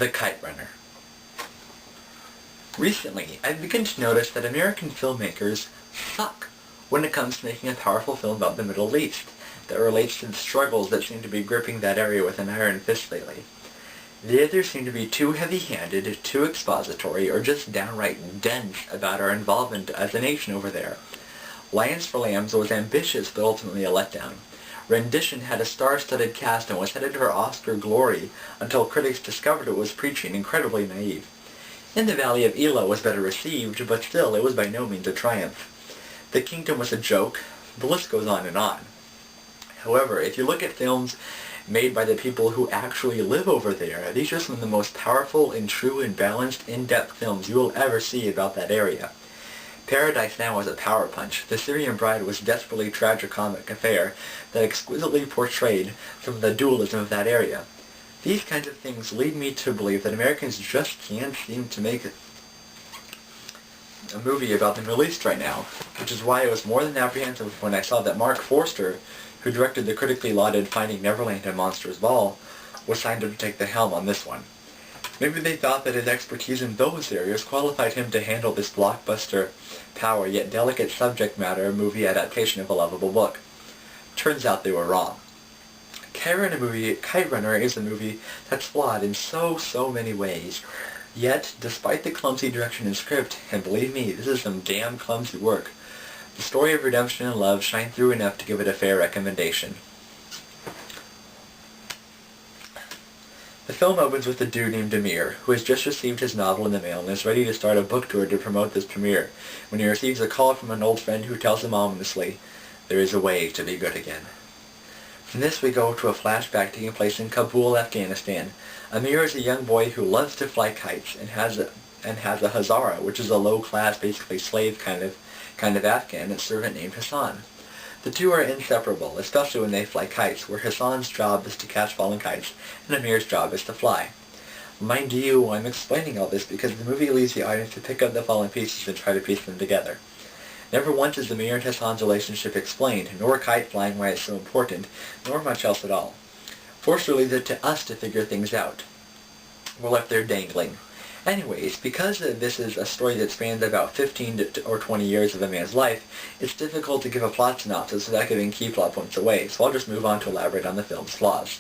The Kite Runner. Recently, I've begun to notice that American filmmakers suck when it comes to making a powerful film about the Middle East that relates to the struggles that seem to be gripping that area with an iron fist lately. They either seem to be too heavy-handed, too expository, or just downright dense about our involvement as a nation over there. Lions for Lambs was ambitious but ultimately a letdown. Rendition had a star-studded cast and was headed for Oscar glory until critics discovered it was preaching incredibly naive. In the Valley of Elah was better received, but still it was by no means a triumph. The Kingdom was a joke. The list goes on and on. However, if you look at films made by the people who actually live over there, these are some of the most powerful and true and balanced, in-depth films you will ever see about that area. Paradise Now was a power punch. The Syrian Bride was a desperately tragicomic affair that exquisitely portrayed some of the dualism of that area. These kinds of things lead me to believe that Americans just can't seem to make a movie about the Middle East right now, which is why I was more than apprehensive when I saw that Marc Forster, who directed the critically lauded Finding Neverland and Monsters Ball, was signed up to take the helm on this one. Maybe they thought that his expertise in those areas qualified him to handle this blockbuster, power yet delicate subject matter movie adaptation of a lovable book. Turns out they were wrong. Kite Runner is a movie that's flawed in so many ways. Yet, despite the clumsy direction and script, and believe me, this is some damn clumsy work, the story of redemption and love shine through enough to give it a fair recommendation. The film opens with a dude named Amir, who has just received his novel in the mail and is ready to start a book tour to promote this premiere, when he receives a call from an old friend who tells him ominously, "There is a way to be good again." From this we go to a flashback taking place in Kabul, Afghanistan. Amir is a young boy who loves to fly kites and has a Hazara, which is a low-class, basically slave kind of Afghan servant named Hassan. The two are inseparable, especially when they fly kites, where Hassan's job is to catch falling kites and Amir's job is to fly. Mind you, I'm explaining all this because the movie leaves the audience to pick up the falling pieces and try to piece them together. Never once is Amir and Hassan's relationship explained, nor kite flying why it's so important, nor much else at all. Forster leaves it to us to figure things out. We're left there dangling. Anyways, because this is a story that spans about 15 or 20 years of a man's life, it's difficult to give a plot synopsis without giving key plot points away, so I'll just move on to elaborate on the film's flaws.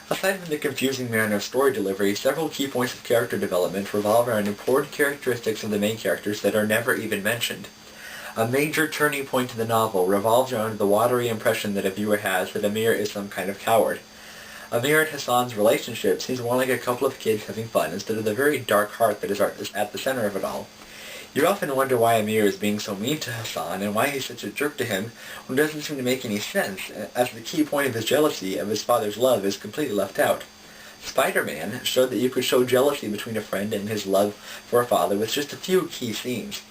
Aside from the confusing manner of story delivery, several key points of character development revolve around important characteristics of the main characters that are never even mentioned. A major turning point in the novel revolves around the watery impression that a viewer has that Amir is some kind of coward. Amir and Hassan's relationship seems more like a couple of kids having fun instead of the very dark heart that is at the center of it all. You often wonder why Amir is being so mean to Hassan and why he's such a jerk to him when it doesn't seem to make any sense, as the key point of his jealousy of his father's love is completely left out. Spider-Man showed that you could show jealousy between a friend and his love for a father with just a few key scenes.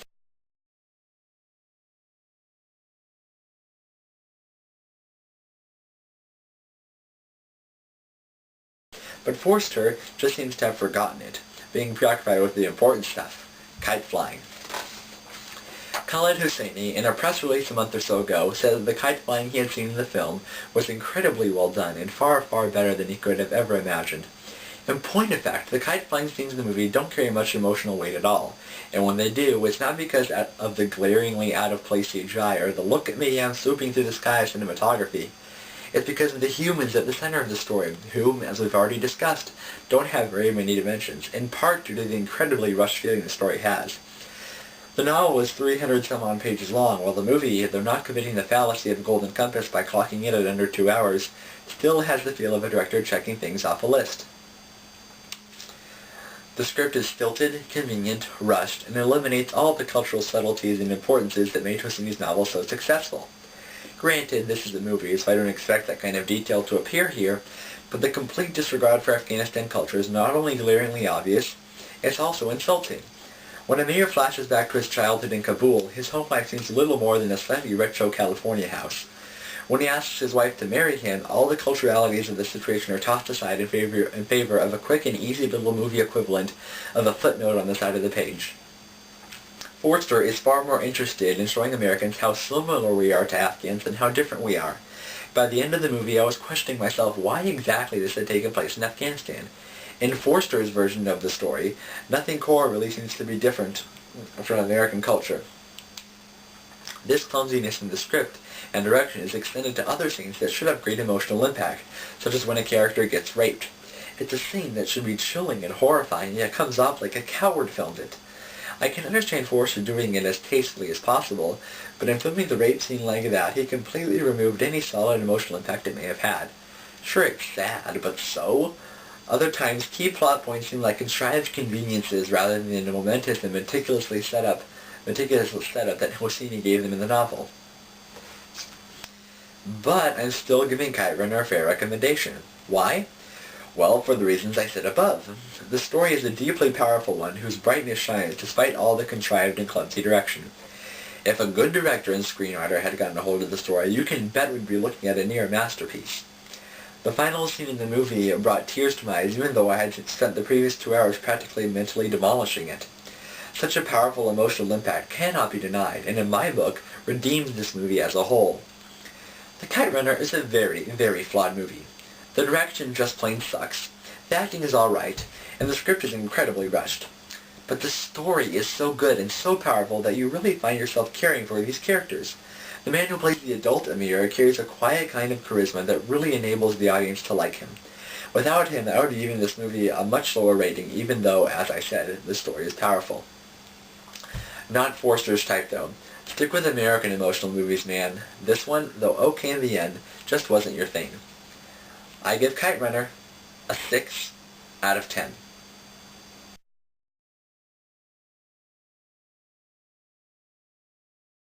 But Forster just seems to have forgotten it, being preoccupied with the important stuff, kite flying. Khaled Hosseini, in a press release a month or so ago, said that the kite flying he had seen in the film was incredibly well done and far better than he could have ever imagined. In point of fact, the kite flying scenes in the movie don't carry much emotional weight at all, and when they do, it's not because of the glaringly out-of-place CGI or the look at me, I'm swooping through the sky cinematography. It's because of the humans at the center of the story, whom, as we've already discussed, don't have very many dimensions, in part due to the incredibly rushed feeling the story has. The novel was 300-some-odd pages long, while the movie, though not committing the fallacy of Golden Compass by clocking it at under 2 hours, still has the feel of a director checking things off a list. The script is stilted, convenient, rushed, and eliminates all the cultural subtleties and importances that made Hosseini's novel so successful. Granted, this is a movie, so I don't expect that kind of detail to appear here, but the complete disregard for Afghanistan culture is not only glaringly obvious, it's also insulting. When Amir flashes back to his childhood in Kabul, his home life seems little more than a slightly retro California house. When he asks his wife to marry him, all the culturalities of the situation are tossed aside in favor of a quick and easy little movie equivalent of a footnote on the side of the page. Forster is far more interested in showing Americans how similar we are to Afghans than how different we are. By the end of the movie, I was questioning myself why exactly this had taken place in Afghanistan. In Forster's version of the story, nothing core really seems to be different from American culture. This clumsiness in the script and direction is extended to other scenes that should have great emotional impact, such as when a character gets raped. It's a scene that should be chilling and horrifying, yet comes off like a coward filmed it. I can understand Forster doing it as tastefully as possible, but in filming the rape scene like that, he completely removed any solid emotional impact it may have had. Sure, it's sad, but so? Other times, key plot points seem like contrived conveniences rather than the momentous and meticulous setup that Hosseini gave them in the novel. But I'm still giving Kite Runner a fair recommendation. Why? Well, for the reasons I said above. The story is a deeply powerful one whose brightness shines despite all the contrived and clumsy direction. If a good director and screenwriter had gotten a hold of the story, you can bet we'd be looking at a near masterpiece. The final scene in the movie brought tears to my eyes even though I had spent the previous 2 hours practically mentally demolishing it. Such a powerful emotional impact cannot be denied, and in my book, redeems this movie as a whole. The Kite Runner is a very, very flawed movie. The direction just plain sucks, the acting is alright, and the script is incredibly rushed. But the story is so good and so powerful that you really find yourself caring for these characters. The man who plays the adult Amir carries a quiet kind of charisma that really enables the audience to like him. Without him, I would be giving this movie a much lower rating, even though, as I said, the story is powerful. Not Forster's type, though. Stick with American emotional movies, man. This one, though okay in the end, just wasn't your thing. I give Kite Runner a 6 out of 10.